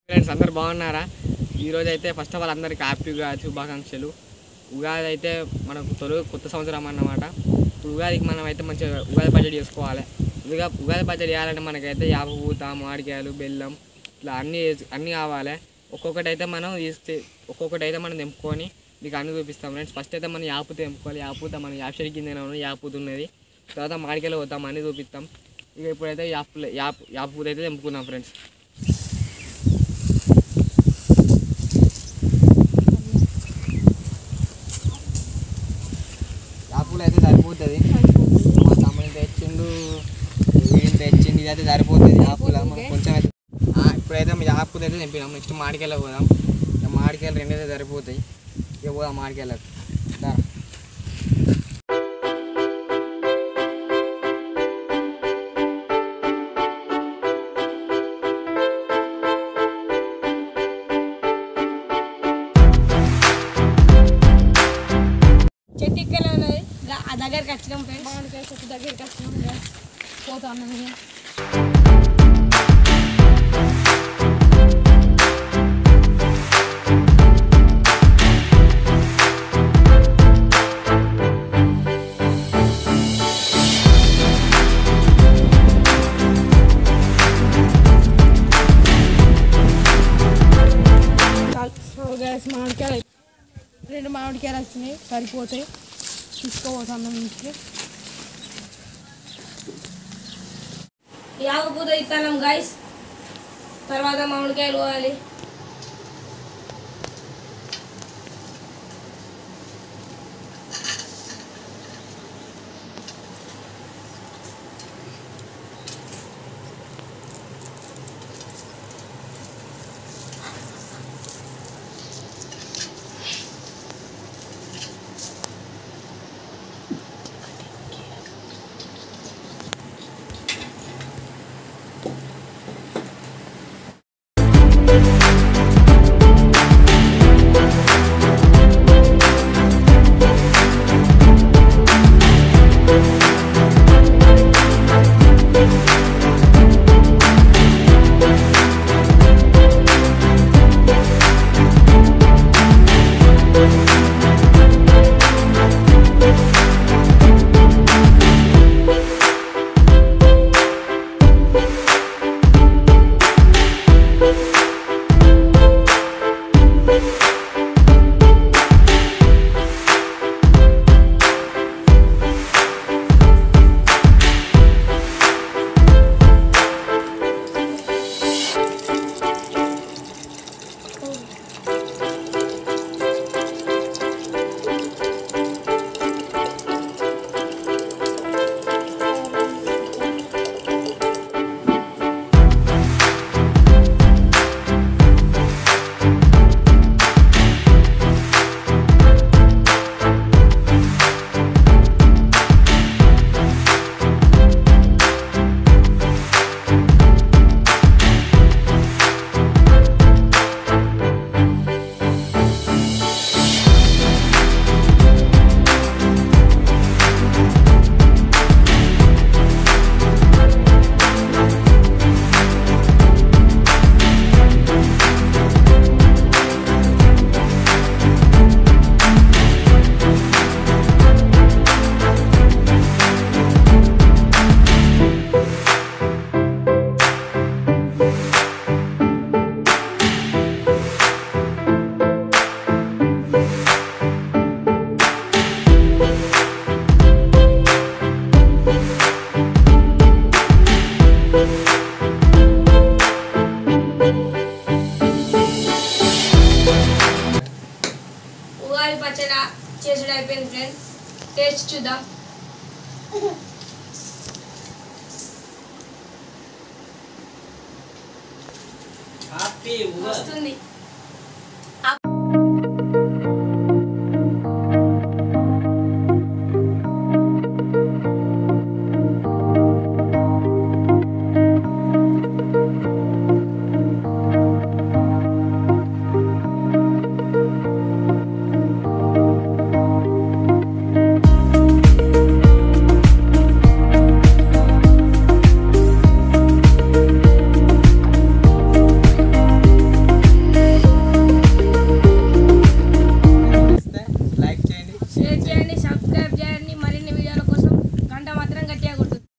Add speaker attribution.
Speaker 1: Friends అందరు బాగున్నారా? ఈరోజు అయితే ఫస్ట్ ఆఫ్ ఆల్ అందరికి హ్యాపీ ఉగాది శుభాకాంక్షలు. ఉగాది అయితే మనకు కొత్త సంవత్సరం అన్నమాట. ఇప్పుడు ఉగాదికి మనం అయితే మంచిగా ఉగాది పచ్చడి చేసుకోవాలి. ఉగాది పచ్చడి చేయాలంటే మనకైతే యాప పూత, మామిడికాయలు, బెల్లం ఇట్లా అన్నీ కావాలి. ఒక్కొక్కటి అయితే మనం తెంపుకొని మీకు అన్నీ చూపిస్తాం ఫ్రెండ్స్. ఫస్ట్ అయితే మనం యాపూత తెంపుకోవాలి. యాపూత మనం యాప్షరి కింద యాపూత ఉన్నది. తర్వాత మామిడికాయలు పోతాం, అన్నీ చూపిస్తాం. ఇక ఇప్పుడైతే యాపూత అయితే తెంపుకున్నాం ఫ్రెండ్స్. యాపూలు అయితే సరిపోతుంది. మా తమ్ముడు తెచ్చిండు, వీడిని తెచ్చిండు, ఇది అయితే సరిపోతుంది. యాపూల మనకు కొంచెం అయితే ఇప్పుడైతే యాపూత అయితే తెంపినాం. నెక్స్ట్ మామిడికాయలకు పోదాం. ఇక మామిడికాయలు రెండైతే సరిపోతాయి. ఇక పోదాం మామిడికాయలకు.
Speaker 2: చెట్టు ఇక్కడ ఉన్నది, దగ్గరికి వచ్చినాం ఫ్రెండ్స్. మామిడికాయ చెట్టు దగ్గరికి వచ్చినాం. పోతా ఉన్నాం. మామిడికాయలు 2 మామిడికాయలు వచ్చినాయి, సరిపోతాయి. తీసుకోపోతున్నాం ఇంటికి. యావ పూత ఇస్తాం గైస్. తర్వాత మామిడికాయలు పోవాలి. ఉగాది పచ్చడి చేసుడు అయిపోయింది ఫ్రెండ్స్. టేస్ట్ చూద్దాం. వస్తుంది.